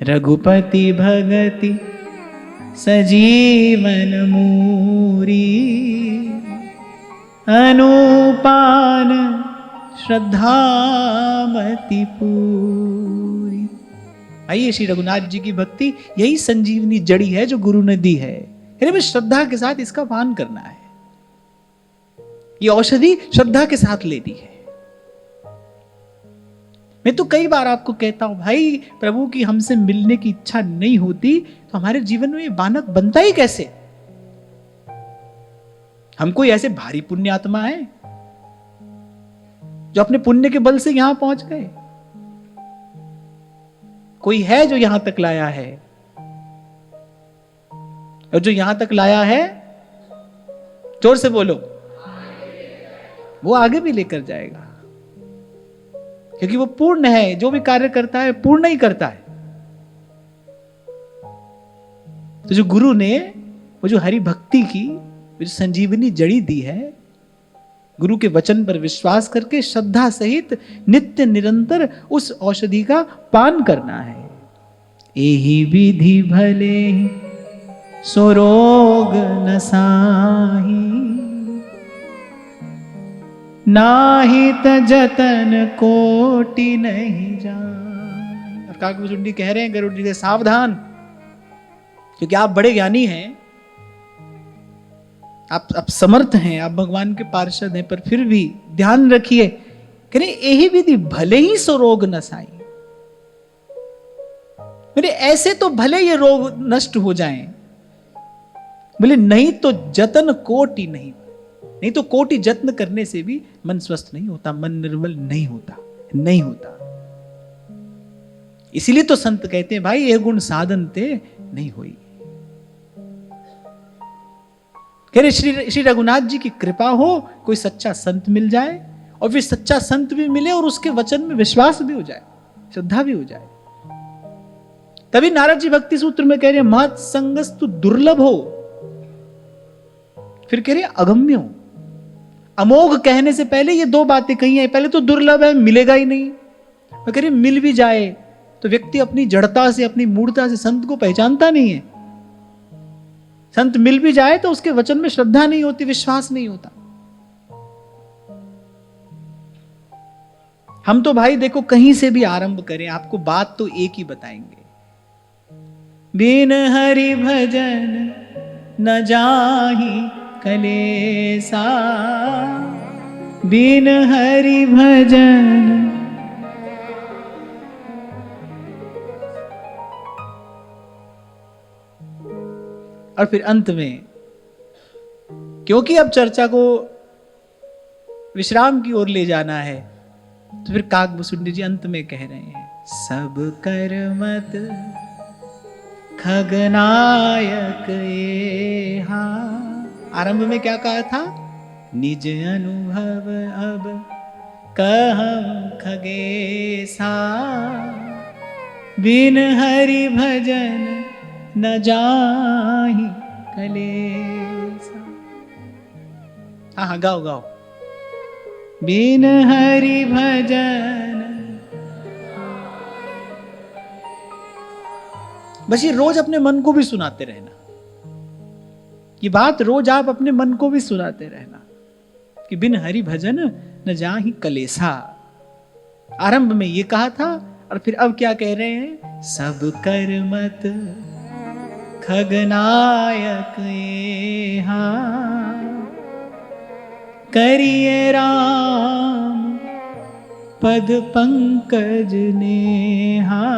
रघुपति भगति सजीवन मूरी, अनुपान श्रद्धामति पूरी। आइए, श्री रघुनाथ जी की भक्ति यही संजीवनी जड़ी है जो गुरु ने दी है। हमें श्रद्धा के साथ इसका पान करना है। ये औषधि श्रद्धा के साथ लेनी है। मैं तो कई बार आपको कहता हूं, भाई प्रभु की हमसे मिलने की इच्छा नहीं होती तो हमारे जीवन में ये बालक बनता ही कैसे? हम कोई ऐसे भारी पुण्य आत्मा है जो अपने पुण्य के बल से यहां पहुंच गए? कोई है जो यहां तक लाया है? और जो यहां तक लाया है, जोर से बोलो, वो आगे भी लेकर जाएगा, क्योंकि वो पूर्ण है। जो भी कार्य करता है पूर्ण ही करता है। तो जो गुरु ने वो जो हरि भक्ति की जो संजीवनी जड़ी दी है, गुरु के वचन पर विश्वास करके श्रद्धा सहित नित्य निरंतर उस औषधि का पान करना है। एही विधि भले सो रोग न साही, नाहित जतन कोटि नहीं जाए। और काकभुजुंडी कह रहे हैं गरुड़ जी से, सावधान, क्योंकि आप बड़े ज्ञानी हैं, आप समर्थ हैं, आप भगवान के पार्षद हैं, पर फिर भी ध्यान रखिए, कह रहे यही विधि भले ही सो रोग न साई। मेरे ऐसे तो भले ये रोग नष्ट हो जाएं, बोले नहीं तो जतन कोटि नहीं, नहीं तो कोटि जत्न करने से भी मन स्वस्थ नहीं होता, मन निर्मल नहीं होता, नहीं होता। इसीलिए तो संत कहते हैं, भाई ये गुण साधन ते नहीं हुई। कह रहे श्री रघुनाथ जी की कृपा हो, कोई सच्चा संत मिल जाए, और फिर सच्चा संत भी मिले और उसके वचन में विश्वास भी हो जाए, श्रद्धा भी हो जाए। तभी नारद जी भक्ति सूत्र में कह रहे हैं, महत् संगस्तु दुर्लभ हो, फिर कह रहे अगम्य हो। अमोघ कहने से पहले ये दो बातें कही है। पहले तो दुर्लभ है, मिलेगा ही नहीं, और कह रहे मिल भी जाए तो व्यक्ति अपनी जड़ता से, अपनी मूढ़ता से संत को पहचानता नहीं है। संत मिल भी जाए तो उसके वचन में श्रद्धा नहीं होती, विश्वास नहीं होता। हम तो भाई देखो कहीं से भी आरंभ करें, आपको बात तो एक ही बताएंगे, बिन हरि भजन न जाहि कलेसा, बिन हरि भजन। और फिर अंत में, क्योंकि अब चर्चा को विश्राम की ओर ले जाना है, तो फिर काकभुसुंडी जी अंत में कह रहे हैं, सब कर मत खगनायक एहा। आरंभ में क्या कहा था? निज अनुभव अब कहम खगेसा, बिन हरि भजन न जाहि कलेसा। हाँ गाओ गाओ। बिन हरि भजन। बस ये रोज अपने मन को भी सुनाते रहना, ये बात रोज आप अपने मन को भी सुनाते रहना कि बिन हरि भजन न जाहि कलेसा। आरंभ में ये कहा था, और फिर अब क्या कह रहे हैं? सब कर मत खगनायक एहा, करिए राम पद पंकज नेहा,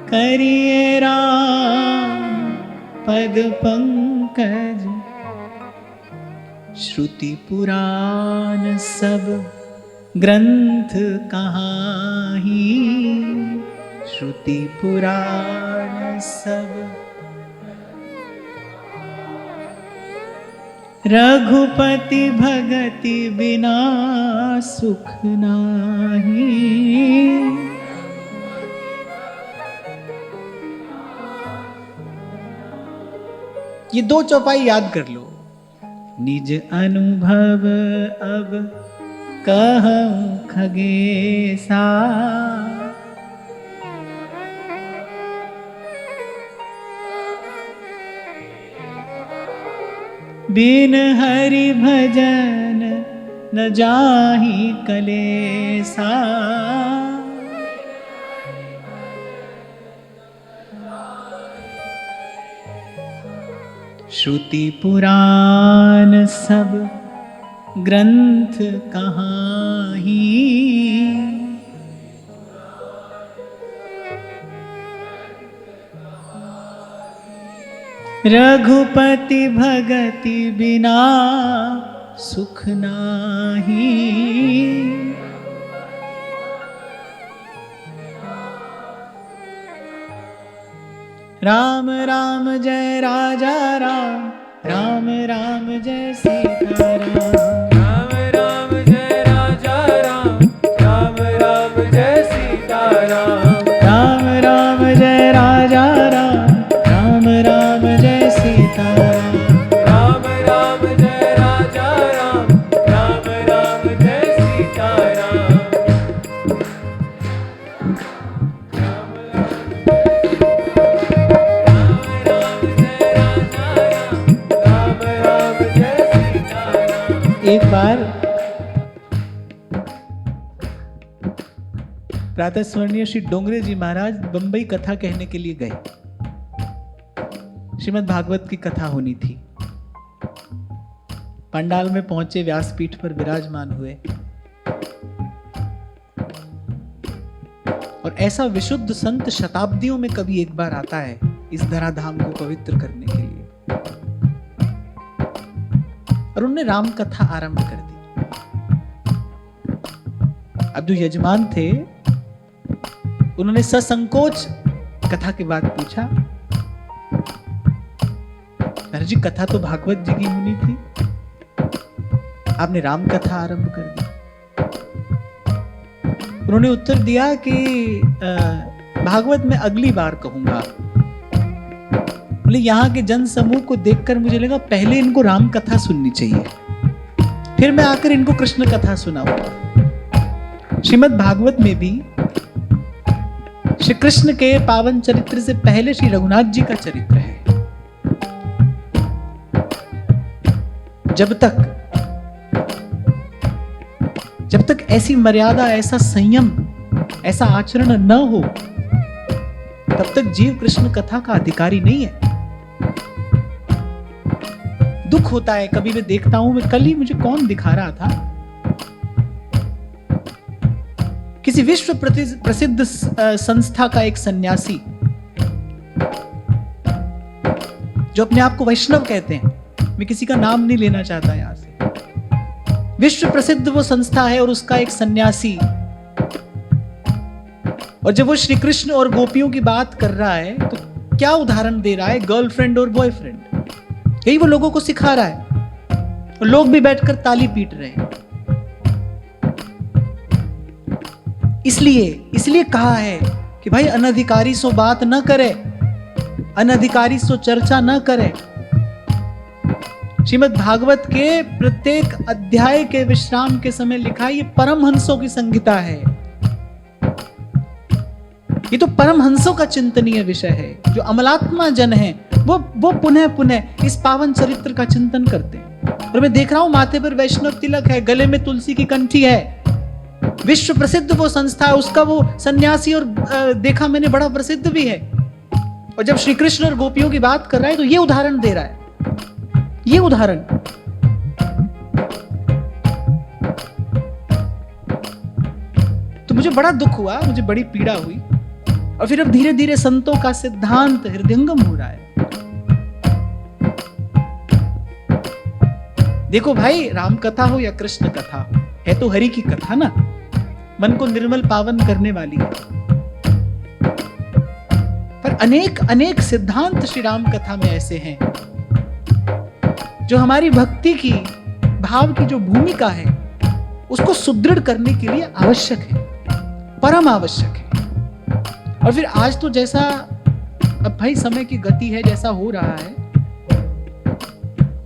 करिए राम पद पंकज। श्रुति पुराण सब ग्रंथ कहाही, श्रुति पुराण सब। रघुपति भगति बिना सुख नाही, ये दो चौपाई याद कर लो। निज अनुभव अब कहूं खगेसा, बिन हरि भजन न जाहि कलेसा। श्रुति पुराण सब ग्रंथ कहाही, रघुपति भगति बिना सुख नाही। राम राम जय राजा राम, राम राम जय सीता राम। राम राम जय राजा राम, राम राम जय सीता राम। राम राम जय राजा राम, राम राम जय सीता राम। राम राम जय राजा राम, राम राम जय सीता राम। एक बार प्रातः स्मरणीय श्री डोंगरे जी महाराज बंबई कथा कहने के लिए गए। श्रीमद् भागवत की कथा होनी थी। पंडाल में पहुंचे, व्यासपीठ पर विराजमान हुए और ऐसा विशुद्ध संत शताब्दियों में कभी एक बार आता है इस धराधाम को पवित्र करने के लिए, और उन्होंने राम कथा आरंभ कर दी। अब जो यजमान थे उन्होंने ससंकोच कथा के बाद पूछा, महाराज जी कथा तो भागवत जी की होनी थी, आपने राम कथा आरंभ कर दी। उन्होंने उत्तर दिया कि भागवत में अगली बार कहूंगा। बोले यहाँ के जन समूह को देखकर मुझे लगा पहले इनको राम कथा सुननी चाहिए, फिर मैं आकर इनको कृष्ण कथा सुनाऊंगा। श्रीमद् भागवत में भी श्री कृष्ण के पावन चरित्र से पहले श्री रघुनाथ जी का चरित्र है। जब तक ऐसी मर्यादा, ऐसा संयम, ऐसा आचरण न हो, तब तक जीव कृष्ण कथा का अधिकारी नहीं है। दुख होता है, कभी मैं देखता हूं, मैं कल ही मुझे कौन दिखा रहा था, किसी विश्व प्रसिद्ध संस्था का एक सन्यासी जो अपने आप को वैष्णव कहते हैं, मैं किसी का नाम नहीं लेना चाहता यहां से, विश्व प्रसिद्ध वो संस्था है और उसका एक सन्यासी, और जब वो श्री कृष्ण और गोपियों की बात कर रहा है तो क्या उदाहरण दे रहा है, गर्लफ्रेंड और बॉयफ्रेंड, यही वो लोगों को सिखा रहा है और लोग भी बैठकर ताली पीट रहे हैं। इसलिए कहा है कि भाई अनधिकारी सो बात न करे, अनधिकारी सो चर्चा न करे। श्रीमद् भागवत के प्रत्येक अध्याय के विश्राम के समय लिखा है, ये परमहंसों की संहिता है, ये तो परमहंसों का चिंतनीय विषय है। जो अमलात्मा जन है वो पुनः पुनः इस पावन चरित्र का चिंतन करते हैं। और मैं देख रहा हूं माथे पर वैष्णव तिलक है, गले में तुलसी की कंठी है, विश्व प्रसिद्ध वो संस्था है, उसका वो सन्यासी और देखा मैंने बड़ा प्रसिद्ध भी है, और जब श्री कृष्ण और गोपियों की बात कर रहा है तो ये उदाहरण दे रहा है, ये उदाहरण। तो मुझे बड़ा दुख हुआ, मुझे बड़ी पीड़ा हुई, और फिर अब धीरे धीरे संतों का सिद्धांत हृदयंगम हो रहा है। देखो भाई, राम कथा हो या कृष्ण कथा हो, है तो हरि की कथा ना, मन को निर्मल पावन करने वाली है। पर अनेक अनेक सिद्धांत श्री राम कथा में ऐसे हैं जो हमारी भक्ति की, भाव की जो भूमिका है उसको सुदृढ़ करने के लिए आवश्यक है, परम आवश्यक है। और फिर आज तो जैसा अब भाई समय की गति है, जैसा हो रहा है,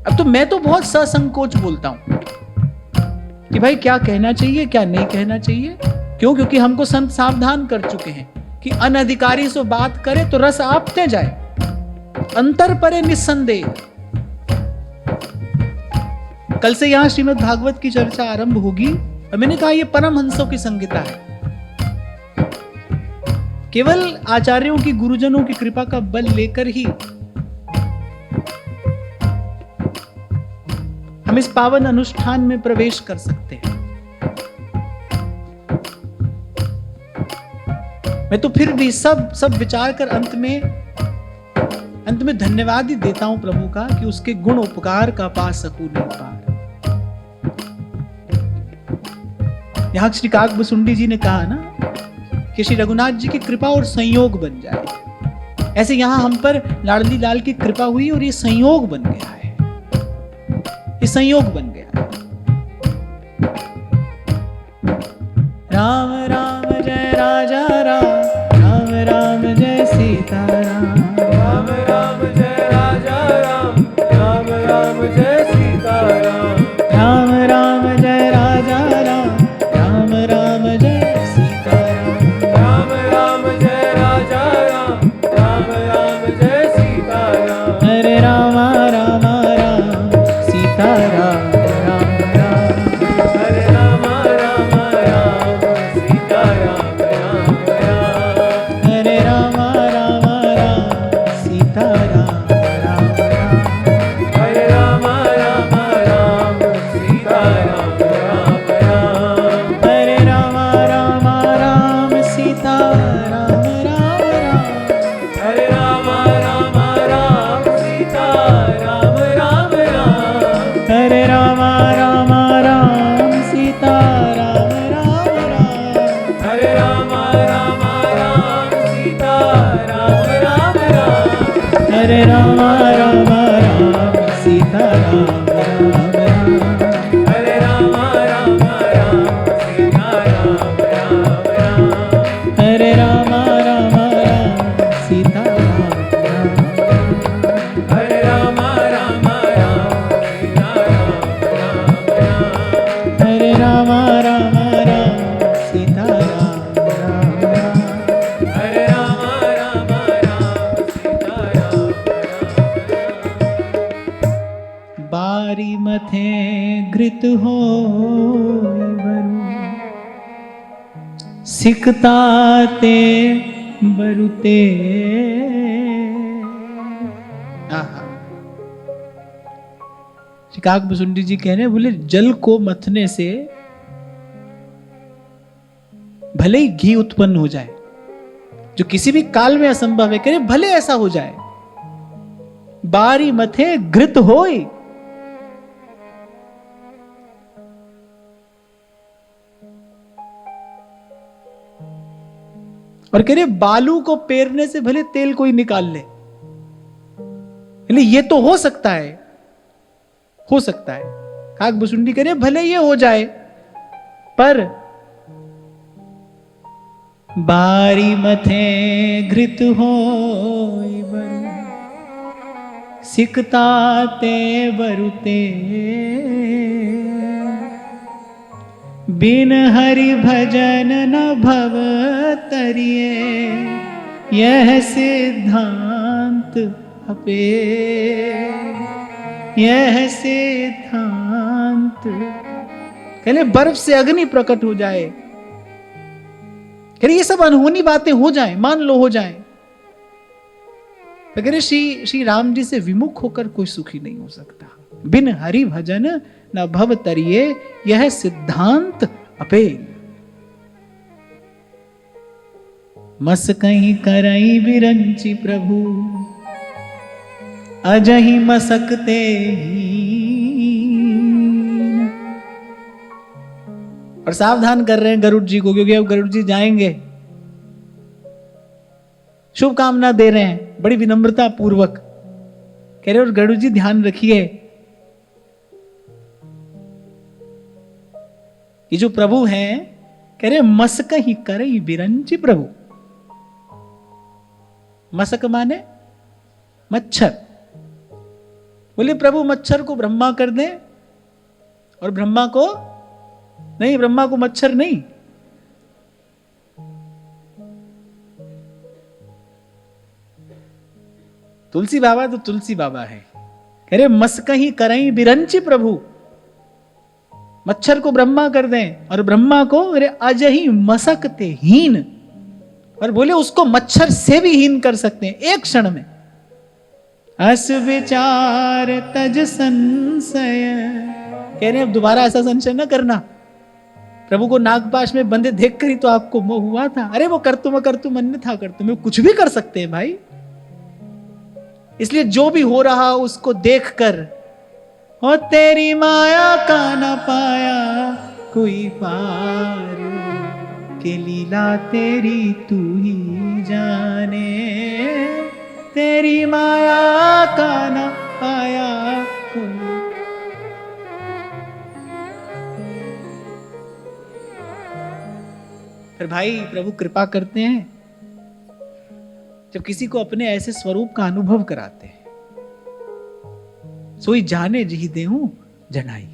अब तो मैं तो बहुत ससंकोच बोलता हूं कि भाई क्या कहना चाहिए क्या नहीं कहना चाहिए। क्यों? क्योंकि हमको संत सावधान कर चुके हैं कि अनधिकारी से बात करे तो रस आपते जाए, अंतर परे निस्संदेह। कल से यहां श्रीमद् भागवत की चर्चा आरंभ होगी और मैंने कहा यह परमहंसों की संहिता है। केवल आचार्यों की, गुरुजनों की कृपा का बल लेकर ही हम इस पावन अनुष्ठान में प्रवेश कर सकते हैं। मैं तो फिर भी सब विचार कर अंत में धन्यवाद ही देता हूं प्रभु का कि उसके गुण उपकार का पा सकूं नहीं पार। यहां श्री काकभुसुंडी जी ने कहा ना कि श्री रघुनाथ जी की कृपा और संयोग बन जाए, ऐसे यहां हम पर लाडली लाल की कृपा हुई और ये संयोग बन गया है, ये संयोग बन गया है। राम राम जय राजा राम, राम राम जय सीता राम, राम राम जय राजा राम, राम राम जय सीता राम, राम राम जय राजा राम, राम राम जय सीता राम, राम राम जय राजा राम, राम राम जय सीता राम, हरे राम राम राम सीता राम, राम राम हरे राम राम राम सीता राम, राम राम, हरे राम राम राम सीता राम, राम राम हरे राम राम राम सीता राम, राम राम, हरे राम राम राम सीता राम, राम राम हरे राम राम राम सीता राम, राम राम, हरे राम राम राम सीता राम, राम राम हरे राम राम राम सीता राम, राम राम, हरे राम राम राम सीता राम, राम राम हरे राम राम राम सीता राम, राम राम, हरे राम राम राम सीता राम, राम राम हरे राम राम राम सीता राम, राम राम, हरे राम राम राम सीता राम, राम राम हरे राम राम राम सीता राम, बारी मथे घृत हो सिकताते बरुते। श्री काकभुसुंडी जी कह रहे हैं, बोले जल को मथने से भले ही घी उत्पन्न हो जाए, जो किसी भी काल में असंभव है, कह रहे भले ऐसा हो जाए, बारी मथे घृत होय। और कह रहे बालू को पेरने से भले तेल कोई निकाल ले, ये तो हो सकता है, हो सकता है। काकभुसुंडी कह रहे भले ये हो जाए, पर बारी मथे घृत होय बरु सिकताते बरुते। बिन हरि भजन न भव तरिए, यह सिद्धांत अपे, यह सिद्धांत। कहले बर्फ से अग्नि प्रकट हो जाए, कहले ये सब अनहोनी बातें हो जाए, मान लो हो जाए, तो कहले श्री राम जी से विमुख होकर कोई सुखी नहीं हो सकता। बिन हरि भजन न भव तरिए, यह सिद्धांत अपे। मस कहीं करई बिरंची प्रभु, अजहि मसकते हीन। और सावधान कर रहे हैं गरुड़ जी को, क्योंकि अब गरुड़ जी जाएंगे, शुभकामना दे रहे हैं बड़ी विनम्रता पूर्वक, कह रहे और गरुड़ जी ध्यान रखिए, ये जो प्रभु हैं, कह रहे मसक ही करई बिरंची प्रभु। मसक माने मच्छर। बोले प्रभु मच्छर को ब्रह्मा कर दें, और ब्रह्मा को नहीं, ब्रह्मा को मच्छर नहीं। तुलसी बाबा तो तुलसी बाबा है, कह रहे मसक ही करई बिरंची प्रभु। मच्छर को ब्रह्मा कर दें और ब्रह्मा को अरे अजहि मसकते हीन, और बोले उसको मच्छर से भी हीन कर सकते हैं एक क्षण में। अस विचार तज संशय, कह रहे हैं अब दोबारा ऐसा संशय न करना। प्रभु को नागपाश में बंधे देखकर ही तो आपको मोह हुआ था। अरे वो कर्तुम अन्यथा कर्तुम, कुछ भी कर सकते हैं भाई। इसलिए जो भी हो रहा उसको देखकर, और तेरी माया का न पाया कोई पार, के लीला तेरी तू ही जाने, तेरी माया का न पाया कोई। फिर भाई प्रभु कृपा करते हैं जब किसी को अपने ऐसे स्वरूप का अनुभव कराते हैं। सोई जाने जी देहूं जनाई,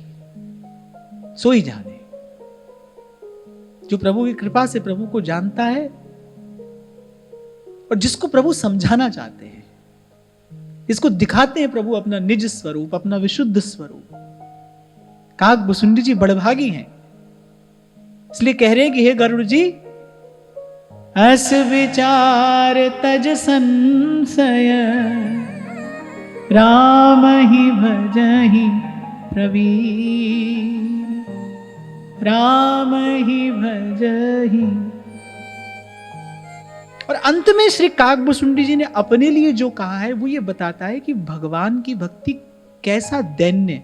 सोई जाने। जो प्रभु की कृपा से प्रभु को जानता है और जिसको प्रभु समझाना चाहते हैं, इसको दिखाते हैं प्रभु अपना निज स्वरूप, अपना विशुद्ध स्वरूप। काकभुसुंडी जी बड़भागी हैं, इसलिए कह रहे हैं कि हे गरुड़ जी, अस विचार तज संशय, राम ही भजहि प्रवीण, राम ही भजहि। और अंत में श्री काकभुसुंडी जी ने अपने लिए जो कहा है वो ये बताता है कि भगवान की भक्ति कैसा दैन्य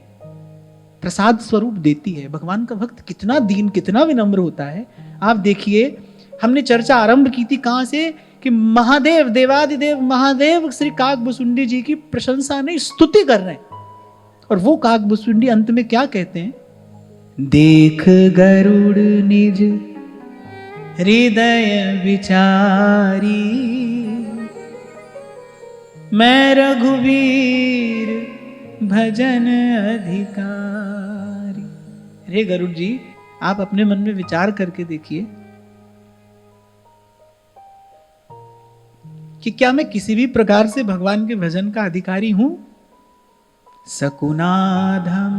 प्रसाद स्वरूप देती है। भगवान का भक्त कितना दीन, कितना विनम्र होता है। आप देखिए, हमने चर्चा आरंभ की थी कहां से, कि महादेव, देवादिदेव महादेव श्री काकभुसुंडी जी की प्रशंसा नहीं स्तुति कर रहे हैं। और वो काकभुसुंडी अंत में क्या कहते हैं, देख गरुड़ निज हृदय विचारी, मैं रघुवीर भजन अधिकारी। रे गरुड़ जी, आप अपने मन में विचार करके देखिए कि क्या मैं किसी भी प्रकार से भगवान के भजन का अधिकारी हूं? सकुनाधम,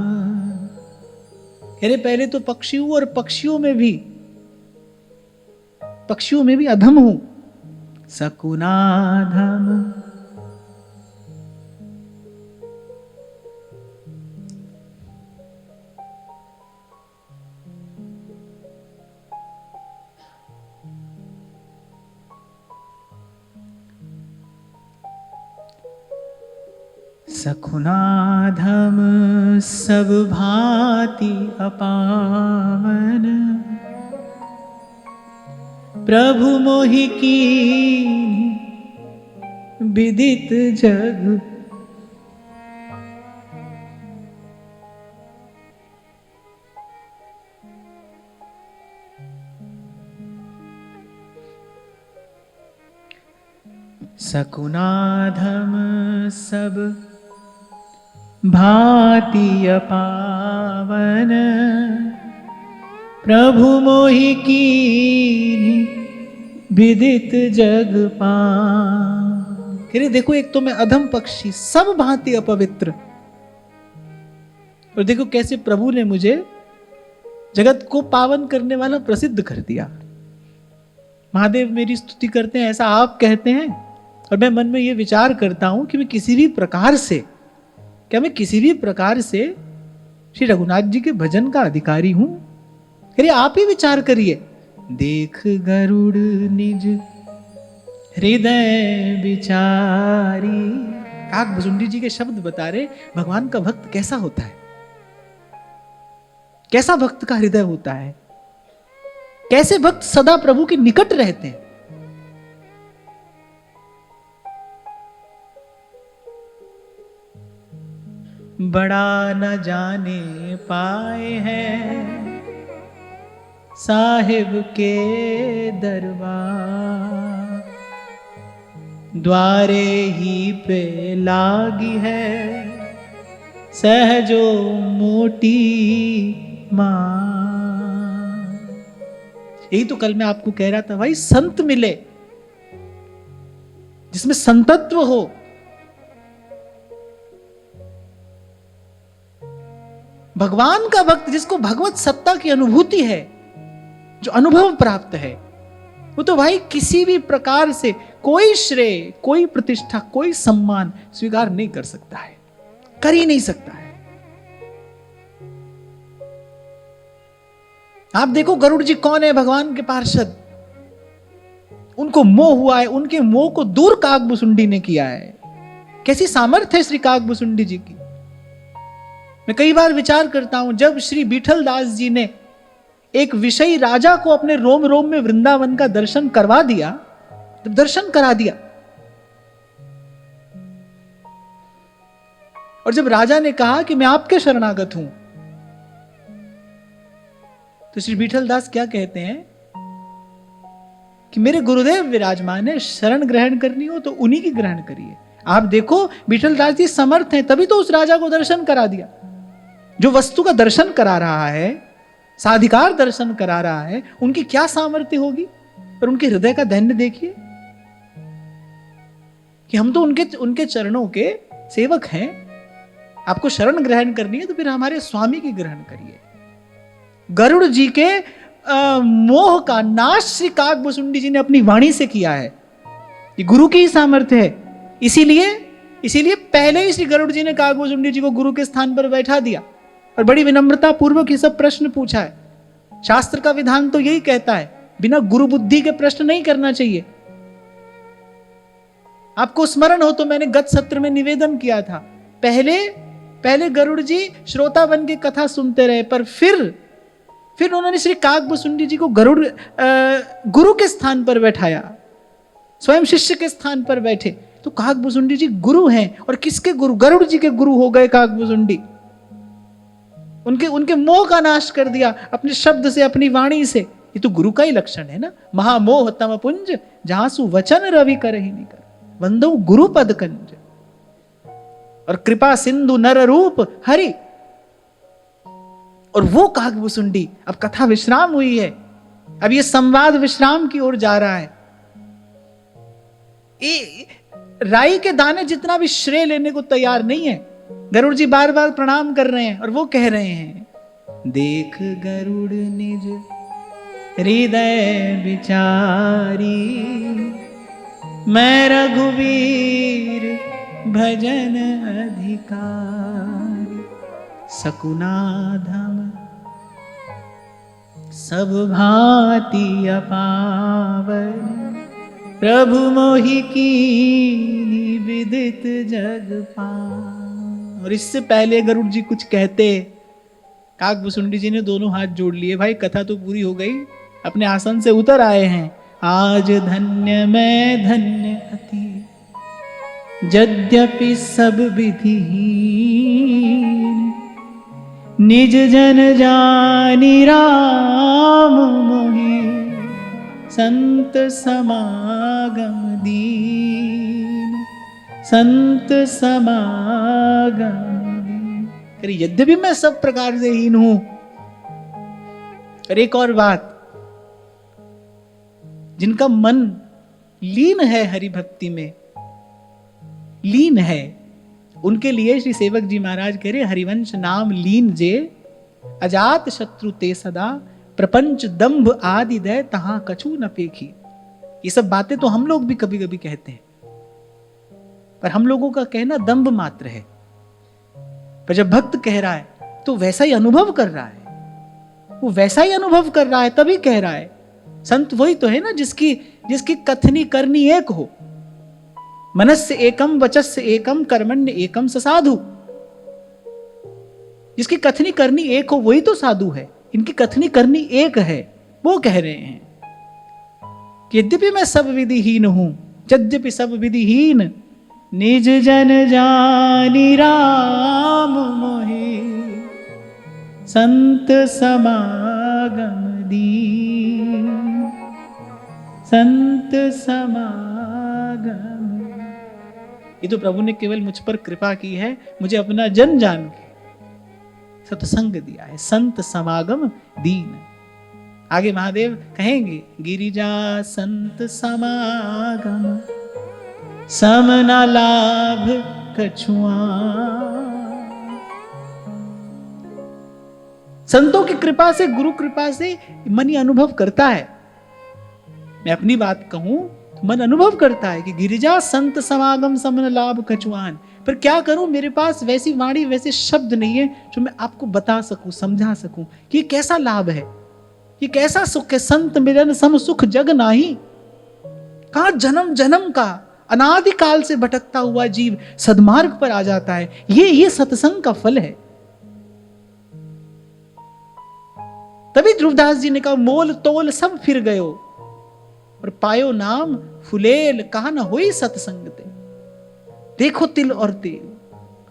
अरे पहले तो पक्षी हूं और पक्षियों में भी अधम हूं। सकुनाधम, सकुनाधम सब भांति अपावन, प्रभु मोहि कीन्हि विदित जग। सकुनाधम सब भांति अपावन, प्रभु मोहि कीन्हि विदित जग पान। अरे देखो, एक तो मैं अधम पक्षी, सब भांति अपवित्र, और देखो कैसे प्रभु ने मुझे जगत को पावन करने वाला प्रसिद्ध कर दिया। महादेव मेरी स्तुति करते हैं ऐसा आप कहते हैं, और मैं मन में ये विचार करता हूं कि मैं किसी भी प्रकार से श्री रघुनाथ जी के भजन का अधिकारी हूं। अरे आप ही विचार करिए, देख गरुड़ निज हृदय विचारी। काकभुसुंडी जी के शब्द बता रहे भगवान का भक्त कैसा होता है, कैसा भक्त का हृदय होता है, कैसे भक्त सदा प्रभु के निकट रहते हैं। बड़ा न जाने पाए हैं साहिब के दरबार, द्वारे ही पे लागी है सहजो मोटी मां। यही तो कल मैं आपको कह रहा था भाई, संत मिले जिसमें संतत्व हो, भगवान का भक्त, जिसको भगवत सत्ता की अनुभूति है, जो अनुभव प्राप्त है, वो तो भाई किसी भी प्रकार से कोई श्रेय, कोई प्रतिष्ठा, कोई सम्मान स्वीकार नहीं कर सकता है, कर ही नहीं सकता है। आप देखो गरुड़ जी कौन है? भगवान के पार्षद। उनको मोह हुआ है, उनके मोह को दूर काकभुसुंडी ने किया है। कैसी सामर्थ्य है श्री काकभुसुंडी जी की। मैं कई बार विचार करता हूं, जब श्री विठल दास जी ने एक विषयी राजा को अपने रोम रोम में वृंदावन का दर्शन करवा दिया, जब दर्शन करा दिया, और जब राजा ने कहा कि मैं आपके शरणागत हूं, तो श्री विठल दास क्या कहते हैं कि मेरे गुरुदेव विराजमान है, शरण ग्रहण करनी हो तो उन्हीं की ग्रहण करिए। आप देखो विठल दास जी समर्थ हैं, तभी तो उस राजा को दर्शन करा दिया। जो वस्तु का दर्शन करा रहा है, साधिकार दर्शन करा रहा है, उनकी क्या सामर्थ्य होगी। और उनके हृदय का धैर्य देखिए कि हम तो उनके चरणों के सेवक हैं। आपको शरण ग्रहण करनी है तो फिर हमारे स्वामी की ग्रहण करिए। गरुड़ जी के मोह का नाश श्री काकभुसुंडी जी ने अपनी वाणी से किया है। ये गुरु की ही सामर्थ्य है। इसीलिए पहले ही श्री गरुड़ जी ने काकभुसुंडी जी को गुरु के स्थान पर बैठा दिया और बड़ी विनम्रता पूर्वक ये सब प्रश्न पूछा है। शास्त्र का विधान तो यही कहता है, बिना गुरु बुद्धि के प्रश्न नहीं करना चाहिए। आपको स्मरण हो तो मैंने गत सत्र में निवेदन किया था, पहले गरुड़ जी श्रोता बन के कथा सुनते रहे, पर फिर उन्होंने श्री काकभुसुंडी जी को गुरु के स्थान पर बैठाया, स्वयं शिष्य के स्थान पर बैठे। तो काकभुसुंडी जी गुरु हैं, और किसके गुरु? गरुड़ जी के गुरु हो गए काकभुसुंडी। उनके मोह का नाश कर दिया अपने शब्द से, अपनी वाणी से। ये तो गुरु का ही लक्षण है ना। महामोह तम पुंज जहां सु वचन रवि कर ही नहीं कर, वंदो गुरु पद कंज, और कृपा सिंधु नर रूप हरि। और वो काकभुसुंडी, अब कथा विश्राम हुई है, अब ये संवाद विश्राम की ओर जा रहा है। राई के दाने जितना भी श्रेय लेने को तैयार नहीं है। गरुड़ जी बार बार प्रणाम कर रहे हैं और वो कह रहे हैं, देख गरुड़ निज हृदय विचारी, मैं रघुवीर भजन अधिकारी, सकुनाधम सब भांति अपावन, प्रभु मोहि कीन्ही विदित जग पावन। और इससे पहले गरुड़ जी कुछ कहते, काकभुसुंडी जी ने दोनों हाथ जोड़ लिए। भाई कथा तो पूरी हो गई, अपने आसन से उतर आए हैं। आज धन्य मैं धन्य अति, यद्यपि सब विधिहीन, निज जन जानी राम मोहि, संत समागम दीन, संत समागम दीन। अरे यद्यपि मैं सब प्रकार से हीन हूं। और एक और बात, जिनका मन लीन है हरि भक्ति में, लीन है, उनके लिए श्री सेवक जी महाराज कह रहे, हरिवंश नाम लीन जे, अजात शत्रु ते सदा, प्रपंच दंभ आदि दय तहां कछु न पेखी। ये सब बातें तो हम लोग भी कभी कभी कहते हैं, पर हम लोगों का कहना दंभ मात्र है। पर जब भक्त कह रहा है तो वैसा ही अनुभव कर रहा है, वो वैसा ही अनुभव कर रहा है तभी कह रहा है। संत वही तो है ना जिसकी कथनी करनी एक हो। मनस्य एकम वचस्य एकम कर्मण्य एकम स साधु। जिसकी कथनी करनी एक हो वही तो साधु है। इनकी कथनी करनी एक है। वो कह रहे हैं कि यद्यपि मैं सब विधिहीन हूं, यद्यपि सब विधिहीन, निज जन जानी राम मोहि, संत समागम दीन, संत समागम। ये तो प्रभु ने केवल मुझ पर कृपा की है, मुझे अपना जन जान के सत्संग दिया है, संत समागम दीन। आगे महादेव कहेंगे, गिरिजा संत समागम, समना लाभ कछुआ। संतों की कृपा से, गुरु कृपा से मन ये अनुभव करता है। मैं अपनी बात कहूं तो मन अनुभव करता है कि गिरिजा संत समागम समन लाभ कछुआन। पर क्या करूं, मेरे पास वैसी वाणी, वैसे शब्द नहीं है जो मैं आपको बता सकूं, समझा सकूं कि ये कैसा लाभ है, ये कैसा सुख है। संत मिलन सम सुख जग नाही। कहां जन्म जन्म का अनादिकाल से भटकता हुआ जीव सद्मार्ग पर आ जाता है। ये सत्संग का फल है। तभी ध्रुवदास जी ने कहा, मोल तोल सब फिर गयो और पायो नाम फुलेल, कहा न होई सत्संग ते। देखो तिल और तेल,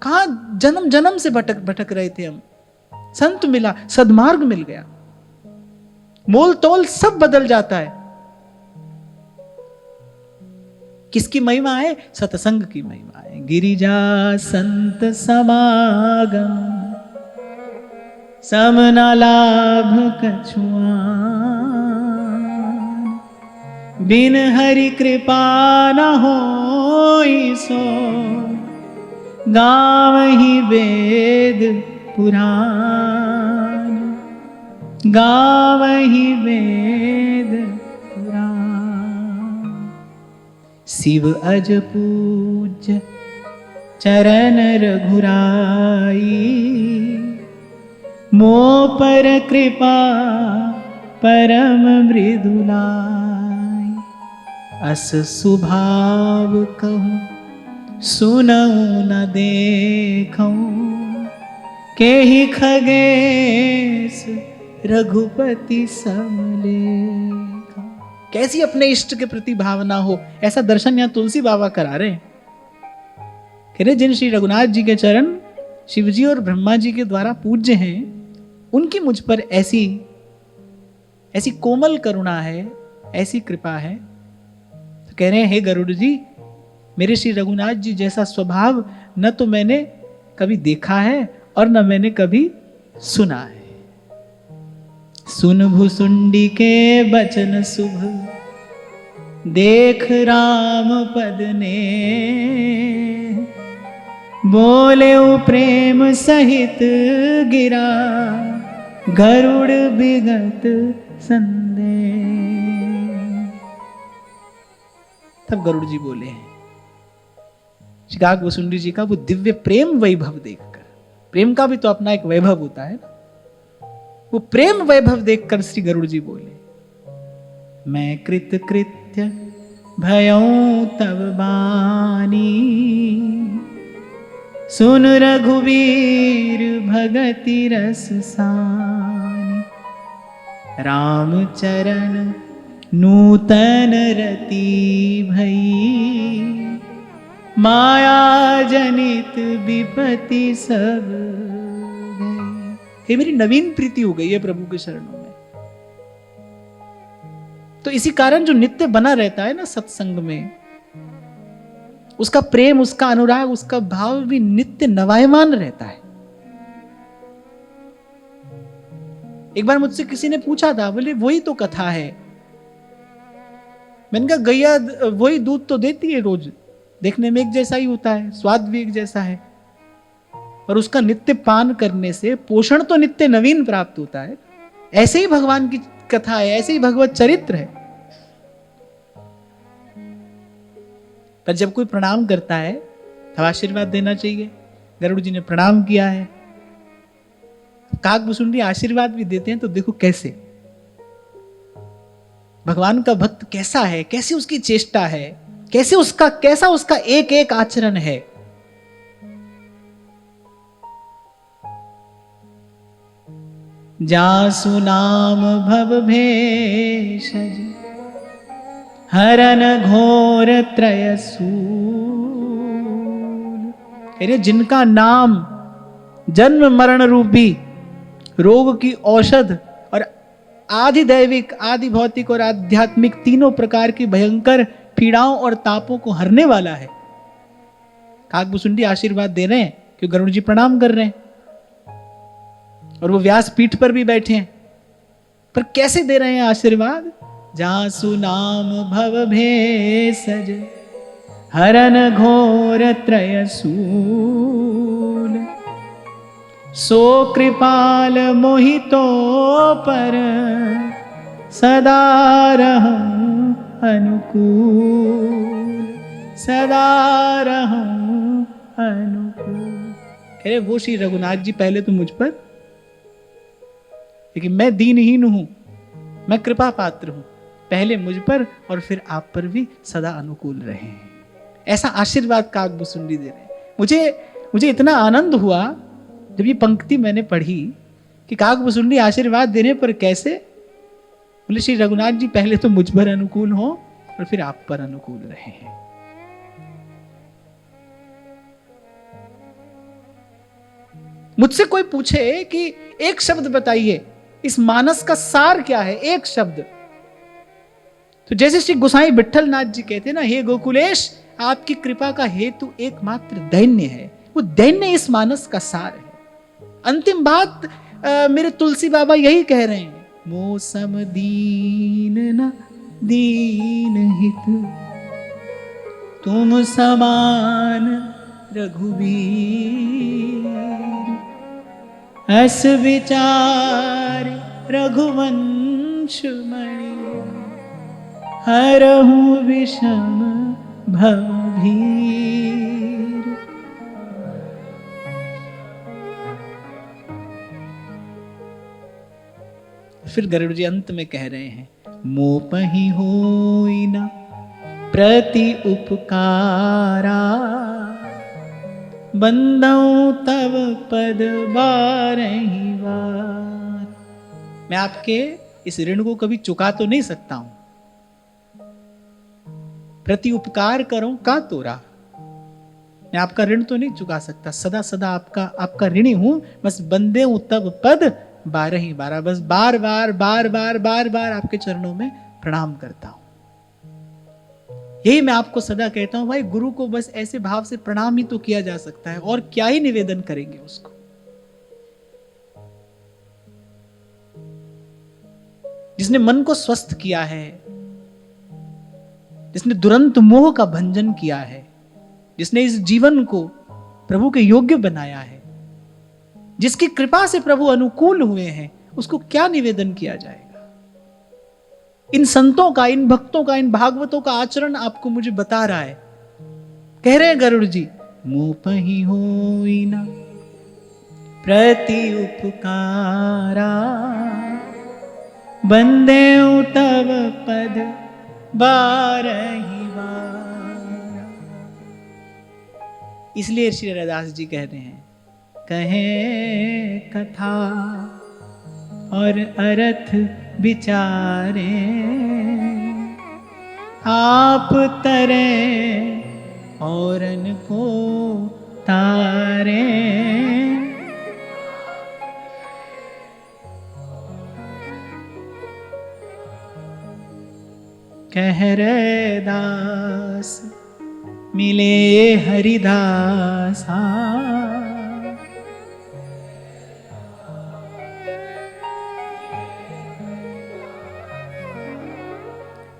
कहा जन्म जन्म से भटक भटक रहे थे हम, संत मिला, सद्मार्ग मिल गया, मोल तोल सब बदल जाता है। किसकी महिमा है? सत्संग की महिमा है। गिरिजा संत समागम समना लाभ कछुआन, बिन हरि कृपा न होई सो, गावहि वेद पुराण, गावहि वेद पुराण। शिव अज पूज्य चरण रघुराई, मो पर कृपा परम मृदुलाई। अस सुभाव कहूँ सुनऊँ न देखूँ, केहि खगेश रघुपति समलेखा। कैसी अपने इष्ट के प्रति भावना हो, ऐसा दर्शन यहाँ तुलसी बाबा करा रहे हैं। कह रहे जिन श्री रघुनाथ जी के चरण शिवजी और ब्रह्मा जी के द्वारा पूज्य हैं, उनकी मुझ पर ऐसी ऐसी कोमल करुणा है, ऐसी कृपा है। तो कह रहे हैं, हे गरुड़ जी, मेरे श्री रघुनाथ जी जैसा स्वभाव न तो मैंने कभी देखा है और न मैंने कभी सुना है। सुन भुसुंडी के बचन शुभ, देख राम पद ने, बोले प्रेम सहित गिरा, गरुड़ बिगत संदेह। तब गरुड़ जी बोले हैं, श्री भुसुंडी जी का वो दिव्य प्रेम वैभव देखकर, प्रेम का भी तो अपना एक वैभव होता है ना, वो प्रेम वैभव देखकर श्री गरुड़ जी बोले, मैं कृत कृत्य भयऊं तब बानी, सुन रघुवीर भगति रस सानी, राम चरण नूतन रति भई, माया जनित विपत्ति सब गई। ये मेरी नवीन प्रीति हो गई है प्रभु के शरणों में। तो इसी कारण जो नित्य बना रहता है ना सत्संग में, उसका प्रेम, उसका अनुराग, उसका भाव भी नित्य नवायमान रहता है। एक बार मुझसे किसी ने पूछा था, बोले वही तो कथा है। मैंने कहा गैया वही दूध तो देती है रोज, देखने में एक जैसा ही होता है, स्वाद भी एक जैसा है, पर उसका नित्य पान करने से पोषण तो नित्य नवीन प्राप्त होता है। ऐसे ही भगवान की कथा है, ऐसे ही भगवत चरित्र है। पर जब कोई प्रणाम करता है तो आशीर्वाद देना चाहिए। गरुड़ जी ने प्रणाम किया है, काकभुसुंडी आशीर्वाद भी देते हैं। तो देखो कैसे भगवान का भक्त कैसा है, कैसी उसकी चेष्टा है, कैसा उसका एक एक आचरण है। जासु नाम भव भेषज, हरन घोर त्रयसूल। अरे जिनका नाम जन्म मरण रूपी रोग की औषध और आदि दैविक, आदि भौतिक और आध्यात्मिक तीनों प्रकार की भयंकर पीड़ाओं और तापों को हरने वाला है। काकभुसुंडी आशीर्वाद दे रहे हैं क्योंकि गरुड़ जी प्रणाम कर रहे हैं और वो व्यास पीठ पर भी बैठे हैं। पर कैसे दे रहे हैं आशीर्वाद? जासु नाम भव भेषज, हरन घोर त्रयसूल, सो कृपाल मोहितो पर सदा रहूं अनुकूल, सदा रहूं अनुकूल। कह रहे वो श्री रघुनाथ जी पहले तो मुझ पर, लेकिन मैं दीनहीन हूं, मैं कृपा पात्र हूं, पहले मुझ पर और फिर आप पर भी सदा अनुकूल रहे। ऐसा आशीर्वाद काकभूषुंडी दे रहे हैं। मुझे इतना आनंद हुआ जब ये पंक्ति मैंने पढ़ी कि काकभूषुंडी आशीर्वाद देने पर कैसे, बोले श्री रघुनाथ जी पहले तो मुझ पर अनुकूल हो और फिर आप पर अनुकूल रहे हैं। मुझसे कोई पूछे कि एक शब्द बताइए इस मानस का सार क्या है, एक शब्द, तो जैसे श्री गोसाई विट्ठल नाथ जी कहते हैं ना, हे गोकुलेश आपकी कृपा का हेतु एकमात्र दैन्य है, वो दैन्य इस मानस का सार है। अंतिम बात मेरे तुलसी बाबा यही कह रहे हैं, मौसम दीन न दीन हित तुम समान रघुवीर, अस विचार रघुवंश मणि हरहु विषम भवभीर। फिर गरुड़ जी अंत में कह रहे हैं, मोपहि होई न प्रति उपकारा, बंदऊं तब पद बारही बार। मैं आपके इस ऋण को कभी चुका तो नहीं सकता हूं, प्रति उपकार करूं का तोरा, मैं आपका ऋण तो नहीं चुका सकता, सदा सदा आपका ऋणी हूं, बस बंदे हूं तब पद 12 बस बार बार आपके चरणों में प्रणाम करता हूं। यही मैं आपको सदा कहता हूं, भाई गुरु को बस ऐसे भाव से प्रणाम ही तो किया जा सकता है, और क्या ही निवेदन करेंगे उसको। जिसने मन को स्वस्थ किया है, जिसने दुरंत मोह का भंजन किया है, जिसने इस जीवन को प्रभु के योग्य बनाया है, जिसकी कृपा से प्रभु अनुकूल हुए हैं, उसको क्या निवेदन किया जाएगा। इन संतों का, इन भक्तों का, इन भागवतों का आचरण आपको मुझे बता रहा है। कह रहे हैं गरुड़ जी, मोपहि होई न प्रति उपकारा, बंदेउ तब पद बारही बार। इसलिए श्री रैदास जी कह रहे हैं, कहे कथा और अर्थ विचारे, आप तरे औरन को तारे। कह रैदास मिले हरिदासा,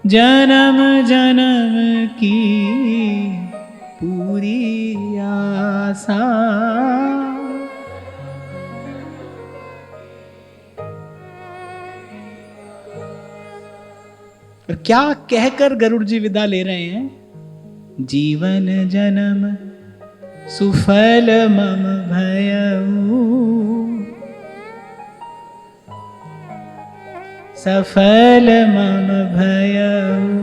जन्म जन्म की पूरी आशा। और क्या कहकर गरुड़ जी विदा ले रहे हैं, जीवन जन्म सुफल मम भयऊ, सफल मम भयऊ,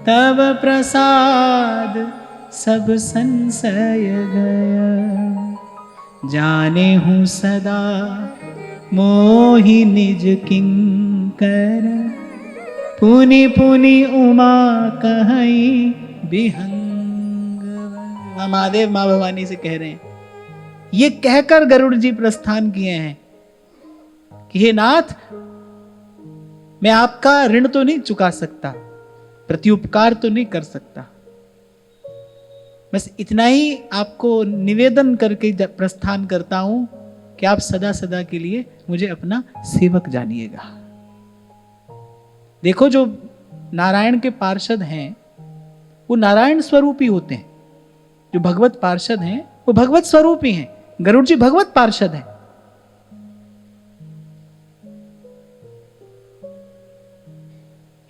तब प्रसाद सब संशय गया, जाने हूँ सदा मोहि निज किंकर, पुनि पुनि उमा कहीं विहंग। महादेव माँ भवानी से कह रहे हैं, ये कहकर गरुड़ जी प्रस्थान किए हैं कि हे नाथ, मैं आपका ऋण तो नहीं चुका सकता, प्रत्युपकार तो नहीं कर सकता, बस इतना ही आपको निवेदन करके प्रस्थान करता हूं कि आप सदा सदा के लिए मुझे अपना सेवक जानिएगा। देखो, जो नारायण के पार्षद हैं वो नारायण स्वरूपी होते हैं, जो भगवत पार्षद हैं वो भगवत स्वरूपी हैं। गरुड़ जी भगवत पार्षद है।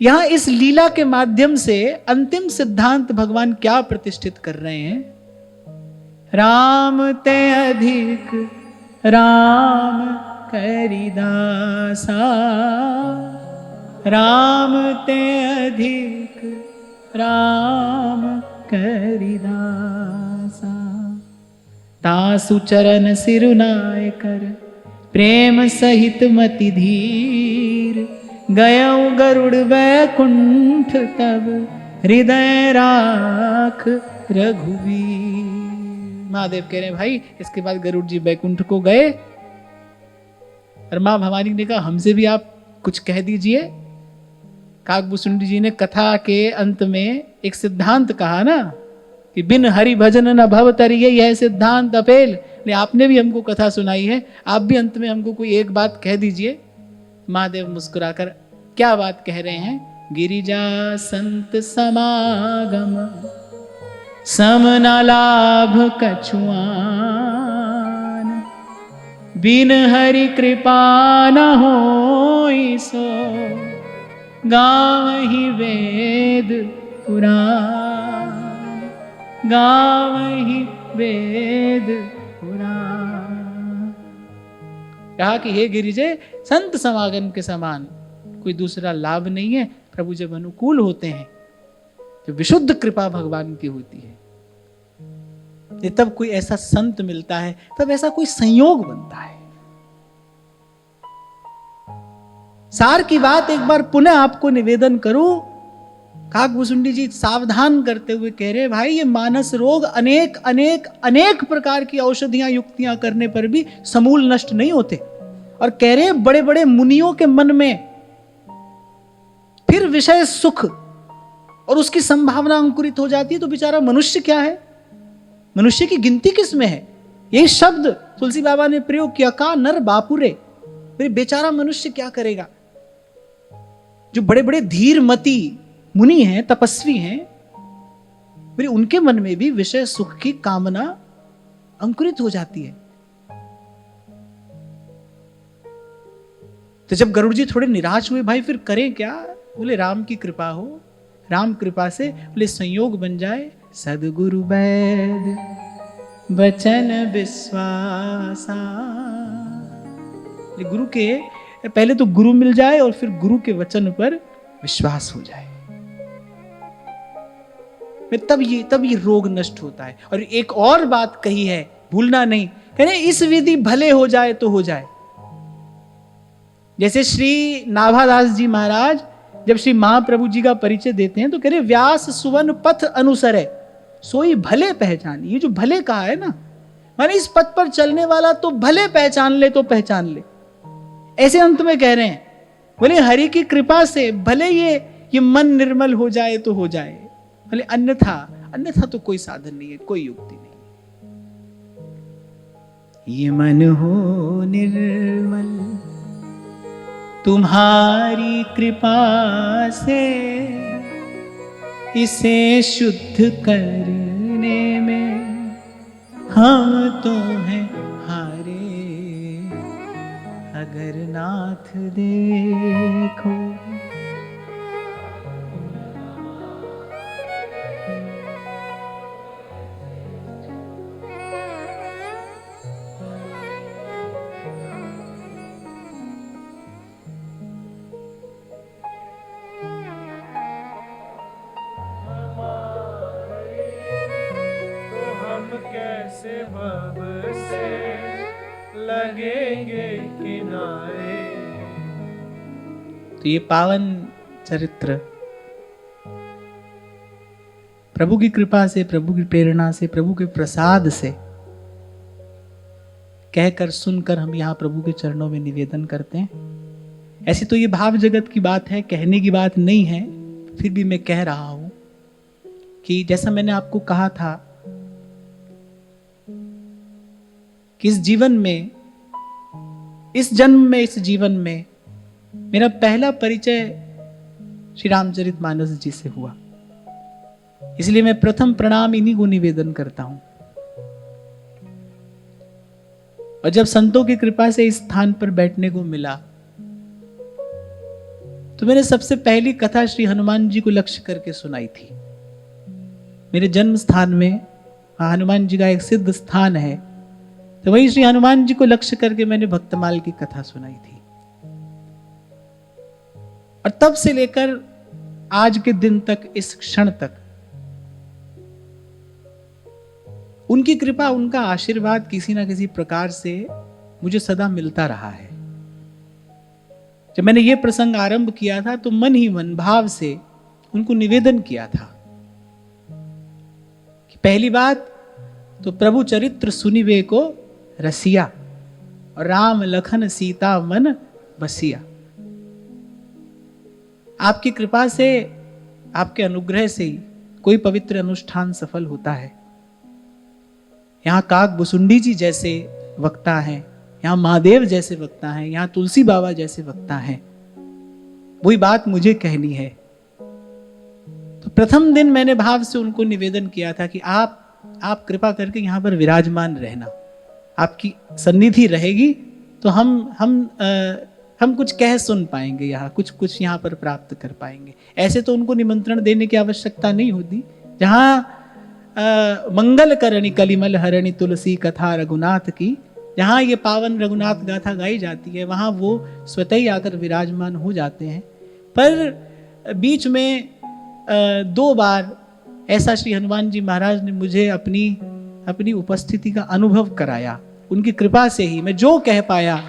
यहां इस लीला के माध्यम से अंतिम सिद्धांत भगवान क्या प्रतिष्ठित कर रहे हैं? राम ते अधिक राम करिदासा, राम ते अधिक राम करिदासा, तासु चरण सिरुनाय कर प्रेम सहित मति धीर, गयौ गरुड़ वैकुंठ तब हृदय राख रघुवीर। महादेव कह रहे हैं भाई, इसके बाद गरुड़ जी वैकुंठ को गए और मां भवानी ने कहा हमसे भी आप कुछ कह दीजिए। काकभूषुंडी जी ने कथा के अंत में एक सिद्धांत कहा ना कि बिन हरि भजन न भव तरिये, यह सिद्धांत अपेल। आपने भी हमको कथा सुनाई है, आप भी अंत में हमको कोई एक बात कह दीजिए। महादेव मुस्कुराकर क्या बात कह रहे हैं? गिरिजा संत समागम सम न लाभ कछुआन, बिन हरि कृपा न होई सो, गावहि वेद पुराण, गावहि वेद पुराण। कहा कि हे गिरिजे, संत समागम के समान कोई दूसरा लाभ नहीं है। प्रभु जब अनुकूल होते हैं, जो विशुद्ध कृपा भगवान की होती है, तब कोई ऐसा संत मिलता है, तब ऐसा कोई संयोग बनता है। सार की बात एक बार पुनः आपको निवेदन करूं। काकभूषुंडी जी सावधान करते हुए कह रहे भाई, ये मानस रोग अनेक अनेक अनेक प्रकार की औषधियां युक्तियां करने पर भी समूल नष्ट नहीं होते। और कह रहे बड़े बड़े मुनियों के मन में फिर विषय सुख और उसकी संभावना अंकुरित हो जाती है, तो बेचारा मनुष्य क्या है? मनुष्य की गिनती किस में है? यही शब्द तुलसी बाबा ने प्रयोग किया, का नर बापुरे। फिर बेचारा मनुष्य क्या करेगा? जो बड़े बड़े धीरमती मुनि हैं, तपस्वी हैं, फिर उनके मन में भी विषय सुख की कामना अंकुरित हो जाती है। तो जब गरुड़ जी थोड़े निराश हुए, भाई फिर करें क्या? बोले राम की कृपा हो, राम कृपा से बोले संयोग बन जाए। सदगुरु वैद वचन विश्वासा, गुरु के पहले तो गुरु मिल जाए और फिर गुरु के वचन पर विश्वास हो जाए, तब ये रोग नष्ट होता है। और एक और बात कही है, भूलना नहीं, कह रहे इस विधि भले हो जाए तो हो जाए। जैसे श्री नाभादास जी महाराज जब श्री महाप्रभु जी का परिचय देते हैं तो कह रहे व्यास सुवन पथ अनुसरे सोई भले पहचान। ये जो भले कहा है ना, माने इस पथ पर चलने वाला तो भले पहचान ले तो पहचान ले। ऐसे अंत में कह रहे हैं, बोले हरि की कृपा से भले ये मन निर्मल हो जाए तो हो जाए, बोले अन्यथा तो कोई साधन नहीं है, कोई युक्ति नहीं। ये मन हो निर्मल तुम्हारी कृपा से, इसे शुद्ध करने में हम तो हैं हारे। अगर नाथ देखो कैसे भव से लगेंगे किनारे। तो ये पावन चरित्र प्रभु की कृपा से, प्रभु की प्रेरणा से, प्रभु के प्रसाद से कहकर सुनकर हम यहाँ प्रभु के चरणों में निवेदन करते हैं। ऐसी तो ये भाव जगत की बात है, कहने की बात नहीं है, फिर भी मैं कह रहा हूं कि जैसा मैंने आपको कहा था कि इस जीवन में, इस जन्म में, इस जीवन में मेरा पहला परिचय श्री रामचरितमानस जी से हुआ। इसलिए मैं प्रथम प्रणाम इन्हीं को निवेदन करता हूं। और जब संतों की कृपा से इस स्थान पर बैठने को मिला, तो मैंने सबसे पहली कथा श्री हनुमान जी को लक्ष्य करके सुनाई थी। मेरे जन्म स्थान में हनुमान जी का एक सिद्ध स्थान है, तो वही श्री हनुमान जी को लक्ष्य करके मैंने भक्तमाल की कथा सुनाई थी। और तब से लेकर आज के दिन तक, इस क्षण तक, उनकी कृपा, उनका आशीर्वाद किसी ना किसी प्रकार से मुझे सदा मिलता रहा है। जब मैंने ये प्रसंग आरंभ किया था तो मन ही मन भाव से उनको निवेदन किया था कि पहली बात तो प्रभु चरित्र सुनिवे को रसिया, और राम लखन सीता मन बसिया। आपकी कृपा से, आपके अनुग्रह से ही कोई पवित्र अनुष्ठान सफल होता है। यहाँ काक बुसुंडी जी जैसे वक्ता हैं, यहाँ महादेव जैसे वक्ता हैं, यहाँ तुलसी बाबा जैसे वक्ता हैं। वही बात मुझे कहनी है। तो प्रथम दिन मैंने भाव से उनको निवेदन किया था कि आप कृपा करके यहाँ पर विराजमान रहना। आपकी सन्निधि रहेगी तो हम कुछ कह सुन पाएंगे, यहाँ कुछ यहाँ पर प्राप्त कर पाएंगे। ऐसे तो उनको निमंत्रण देने की आवश्यकता नहीं होती। जहाँ मंगल करणी कलिमल हरणी तुलसी कथा रघुनाथ की, जहाँ ये पावन रघुनाथ गाथा गाई जाती है, वहाँ वो स्वतः ही आकर विराजमान हो जाते हैं। पर बीच में 2 बार ऐसा श्री हनुमान जी महाराज ने मुझे अपनी उपस्थिति का अनुभव कराया। उनकी कृपा से ही मैं जो कह पाया,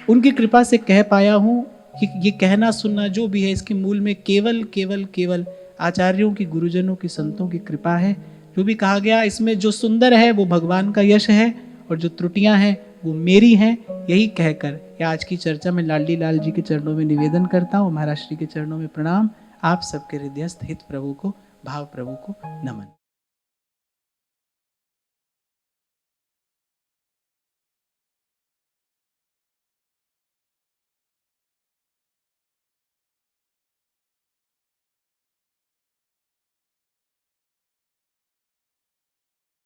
उनकी कृपा से कह पाया हूँ कि ये कहना सुनना जो भी है, इसके मूल में केवल आचार्यों की, गुरुजनों की, संतों की कृपा है। जो भी कहा गया, इसमें जो सुंदर है वो भगवान का यश है, और जो त्रुटियां हैं वो मेरी हैं। यही कहकर या आज की चर्चा में लाडली लाल जी के चरणों में निवेदन करता हूँ। महाराज श्री के चरणों में प्रणाम। आप सबके हृदयस्थ हित प्रभु को, भाव प्रभु को नमन।